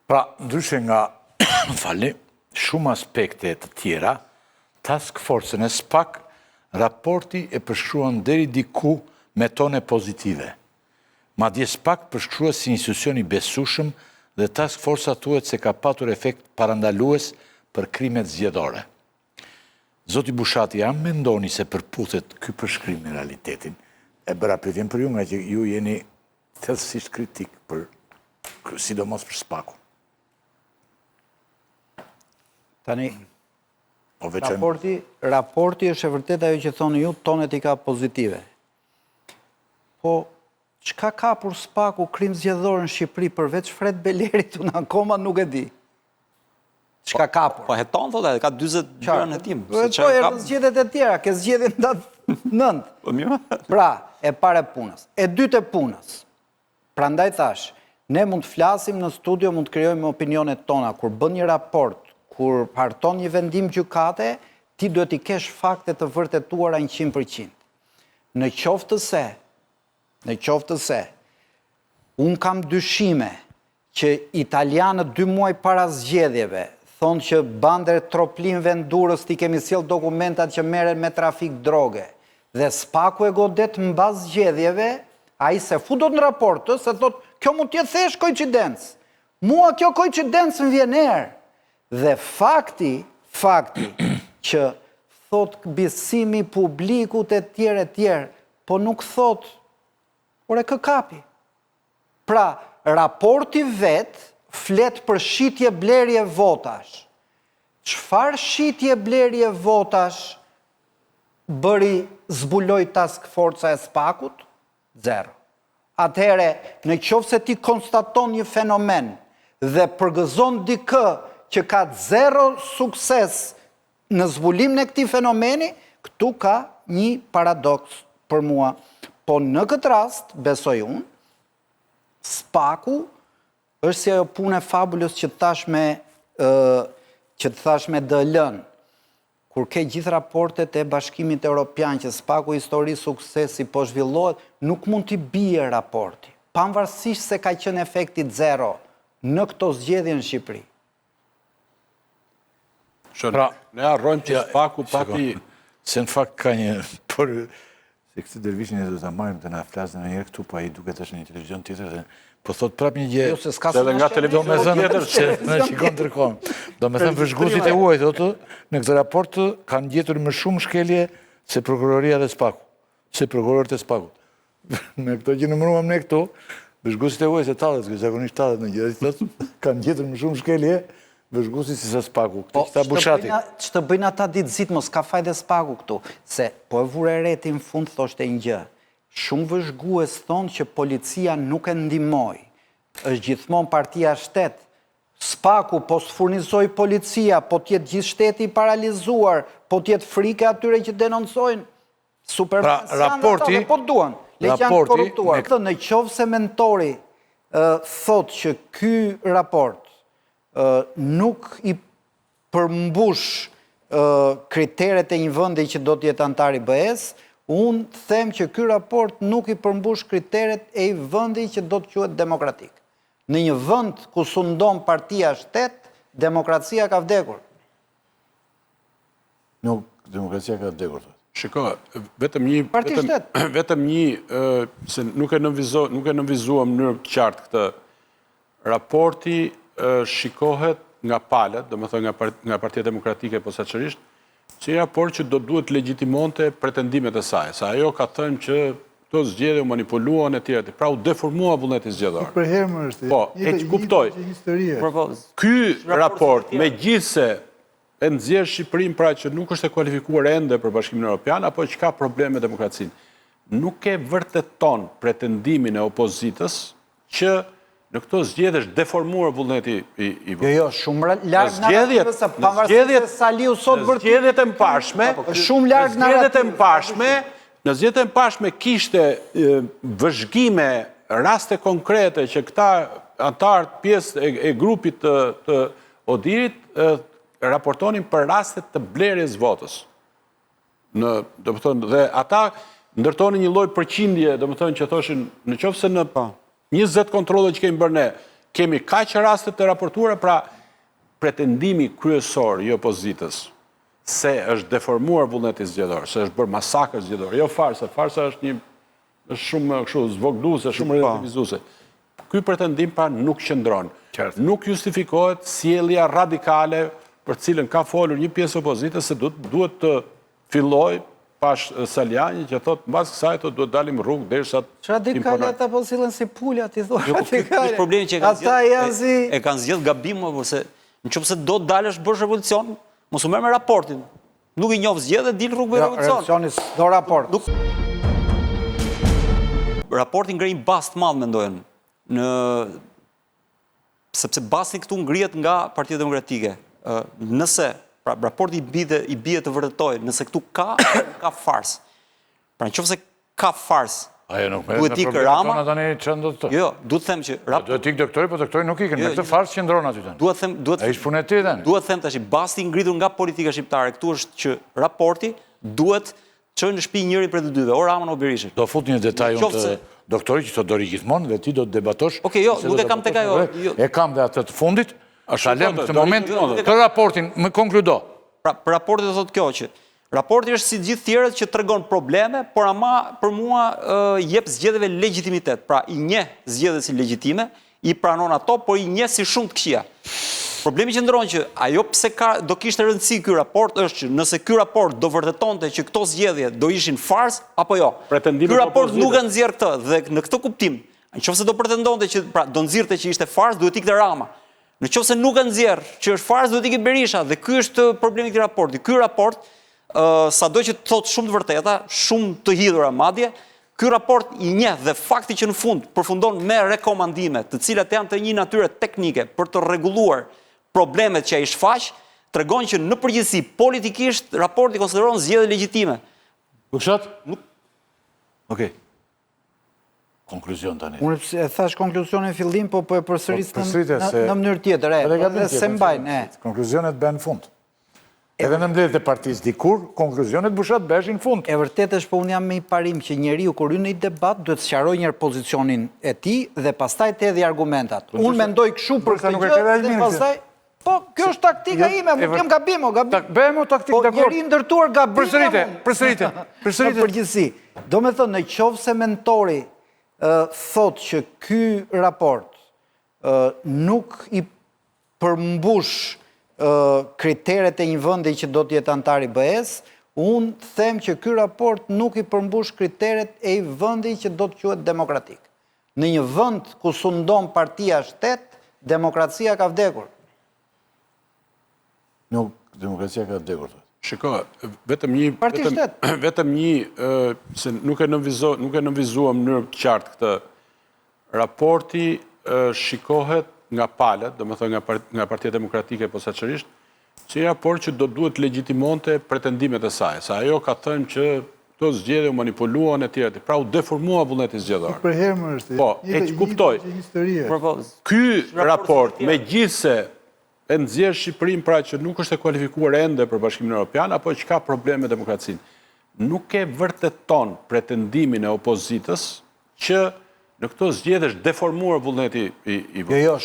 Pra, ndryshe nga shumë aspekte të tjera, Task Force-ën e SPAK, raporti e përshkruan deri diku me tone pozitive. Madje SPAK përshkrua si institucion i besueshëm dhe Task Force thuhet se ka patur efekt parandalues për krimet zgjedhore. Zoti Bushati, a mendoni se përputhet ky përshkrim me realitetin? E bëra pyetjen për ju, nga që ju jeni thellësisht kritik për sidomos për SPAK-un. Tani, raporti është e vërtet ajo që thoni ju, tonet i ka pozitive. Po, çka ka për SPAK-u krim zgjedhor në Shqipëri përveç Fred Belerit, unë akoma nuk e di. Çka ka për? Po heton thotë, ka 40 gjëra në hetim. Po e zgjedhjet e tjera, ke zgjedhjen datë 9. Po mirë. Pra, e parë e punës. E dytë e punës. Prandaj thash, ne mund të flasim në studio, mund të krijojmë opinionet tona, kur bën një raport, kur harton një vendim gjykate, ti duhet i kesh fakte të vërtetuara 100%. Në qoftë se, unë kam dyshime që italianët 2 muaj para zgjedhjeve thonë që bander troplin vendurës ti kemi sjell dokumentat që merren me trafik droge, dhe SPAK-u e godet mbas zgjedhjeve, ai se futot në raport, se thot, kjo mund t'jetë thesh koincidencë. Mua kjo koincidencë më vjen erë. Dhe fakti që thot besimi publikut e tjerë, po nuk thot, ore kë kapi. Pra, raporti vetë flet për shitje blerje votash. Çfarë shitje blerje votash bëri zbuloj Task Force e SPAK-ut? 0. Atëhere, në qoftë se ti konstaton një fenomen dhe përgëzon dikë që ka 0 sukses në zbulim në këtij fenomeni, këtu ka një paradoks për mua. Po në këtë rast, besoj unë, SPAK-u është si ajo punë e fabulës që thash me DL-n, kur ke gjithë raportet e Bashkimit Evropian që SPAK-u histori suksesi po zhvillohet, nuk mund t'i bie raporti, pavarësisht se ka qenë efekti 0 në këto zgjedhje në Shqipëri. Pra, ne harrojmë që SPAK-u pati... Se në fakt ka një... Se këtë dervishin e do të marrim të na flasë në njerë këtu, pa i duket është një televizion tjetër dhe po thot prap një gjë... Se dhe nga televizion tjetër që në shikon tërkohën. Do me thëmë vëzhgusit e uaj, thotë, në këtë raport kanë gjetur më shumë shkelje se prokuroria dhe SPAK-u. Se prokurorët e SPAK-ut. Në këto që nëmëruam ne këtu, vëzhgusit e uaj se talët, zakonisht talët në gjithë, kanë gjetur më shumë shkelje vëzhgusit si sa SPAK-u. Këta Bushati. Që të bëjnë ata ditë zitë, mos ka fajde SPAK-u këtu. Se po e vure reti në fund, thoshte një gjë. Shumë vëzhgues thonë që policia nuk e ndihmoi. Është gjithmonë partia shtet. SPAK-u po s'furnizoj policia, po t'jetë gjithë shteti paralizuar, po t'jetë frike atyre që denoncojnë. Raporti, po duan. Në qovë se mentori thotë që ky raport nuk i përmbush kriteret e një vendi që do t'jetë antar i BE-s, unë them që ky raport nuk i përmbush kriteret e një vendi që do të quhet demokratik. Në një vend ku sundon partia shtet, demokracia ka vdekur. Nuk, demokracia ka vdekur. Shiko, vetëm një, se nuk e nënvizuam në mënyrë të qartë këtë raporti, shikohet nga palët, do më thë nga Partia Demokratike posaçërisht, si raport që do duhet legitimonte pretendimet e saj. Sa ajo ka thënë që këto zgjedhje u manipuluan e tjera, pra u deformua vullneti zgjedhor. Për herë më është. Po, e që kuptoj. Ky raport, megjithse e nxjerr Shqipërinë pra që nuk është e kualifikuar ende për Bashkimin Evropian, apo që ka probleme me demokracinë, nuk e vërteton pretendimin e opozitës që në këto zgjedhje është deformuar vullneti i votit. Jo, shumë larg narrativës se pavarësisht se Saliu sot në zgjedhjet e mbarshme, shumë larg narrativës. Në zgjedhjet e mbarshme kishte vëzhgime, raste konkrete që këta antarët pjesë e grupit të Odirit raportonin për rastet të blerjes votës. Dhe ata ndërtonin një lloj përqindje, do të thonë që thoshin, në qoftë se në 20 kontrole që kemi bërë ne, kemi kaq raste të raportuara, pra pretendimi kryesor i opozitës se është deformuar vullneti zgjedhor, se është bërë masakër zgjedhor, jo farsa, farsa është shumë kështu zvogëluese, shumë relativizuese. Ky pretendim pra nuk qëndron. Nuk justifikohet sjellja radikale për cilën ka folur një pjesë opozitës se duhet të filloj pash Saljani që thotë mbas kësaj duhet dalim rrugë derisa radikale ata po sillen si pula ti thua radikale. Është problemi që e kanë zgjedh gabim ose nëse do të dalësh bësh revolucion, mos u merr me raportin. Nuk i njoh zgjedhë dil rrugë me revolucion. Revolucionis do raport. Raporti ngrej një bast madh mendojnë sepse basti këtu ngrihet nga Partia Demokratike. Nëse pra raporti i bie të vërtetoj, nëse këtu ka fars. Pra nëse ka fars, duhet ikë Rama. Jo, duhet të them që duhet ikë doktori, po doktori nuk ikën. Me këtë fars qëndron aty tani. Ai është punë e tij tani. Duhet të them tash basti i ngritur nga politika shqiptare këtu është që raporti duhet çojë në shtëpi njëri prej të dyve, o Ramën o Berishën. Do fut një detaj unë doktori që të dori gjithmonë dhe ti do të debatosh. Okej, jo, nuk e kam tek ajo. E kam dhe atë të fundit. Shalem në këtë moment të raportin, më konkludo. Pra, për raporti do thotë kjo që raporti është si gjithë tjerët që tregon probleme, por ama për mua jep zgjedhjeve legjitimitet. Pra, i njeh zgjedhjet si legjitime, i pranon ato, por i njeh si shumë të këqija. Problemi që ndron që ajo pse do kishte rëndësi ky raport është që nëse ky raport do vërtetonte që këto zgjedhje do ishin fars apo jo. Ky raport nuk e nxjerr këtë dhe në këtë kuptim, nëse do pretendonte që pra do nxirrte që ishte fars, duhet ikte Rama. Nëse nuk e nxjerr që është fars, duhet ikë Berisha dhe ky është problemi i këtij raporti. Ky raport sado që thotë shumë të vërteta, shumë të hidhura madje, ky raport i njeh dhe fakti që në fund përfundon me rekomandime, të cilat janë të një natyre teknike për të rregulluar problemet që ai shfaq, tregon që në përgjithësi politikisht raporti konsideron zgjedhje legjitime. Kushat? Okej. Konkluzion tani. Unë e thash konklusionin fillim, po e përsëris në mënyrë tjetër, se mbajnë. Konkluzionet bën në fund. Edhe në mbledhjet e partisë dikur, konkluzonet bushat bëheshin në fund. E vërtet është, po unë jam me i parim që njeriu kur hyn në një debat duhet të sqarojë një pozicionin e tij dhe pastaj të hedhë argumentat. Unë mendoj kështu për këtë gjë dhe pastaj po, kjo është taktika ime, mund jem gabim o gabim. Bëjmë taktikë dakord. Po njeri ndërtuar gabim. Përsërite. Në përgjithësi. Do me thënë, në qoftë se mentori thot që ky raport nuk i përmbush kriteret e një vendi që do të jetë antar i BE-s, unë them që ky raport nuk i përmbush kriteret e një vendi që do të quhet demokratik. Në një vend ku sundon partia shtet, demokracia ka vdekur. Nuk, demokracia ka vdekur. Shiko, vetëm një, se nuk e nënvizuam në mënyrë të qartë këtë, raporti shikohet nga palët, do më thënë nga Partia Demokratike posaçërisht, që një raport që do duhet legjitimonte pretendimet e saj, sa ajo ka thënë që këto zgjedhje u manipuluan e tjera, pra u deformua vullneti zgjedhor. Për herë është. Po, e që kuptoj. Ky raport, megjithse e nxjerr Shqipërinë pra që nuk është e kualifikuar ende për Bashkimin Evropian, apo që ka probleme me demokracinë. Nuk e vërteton pretendimin e opozitës që në këto zgjedhje është deformuar vullneti i Jo.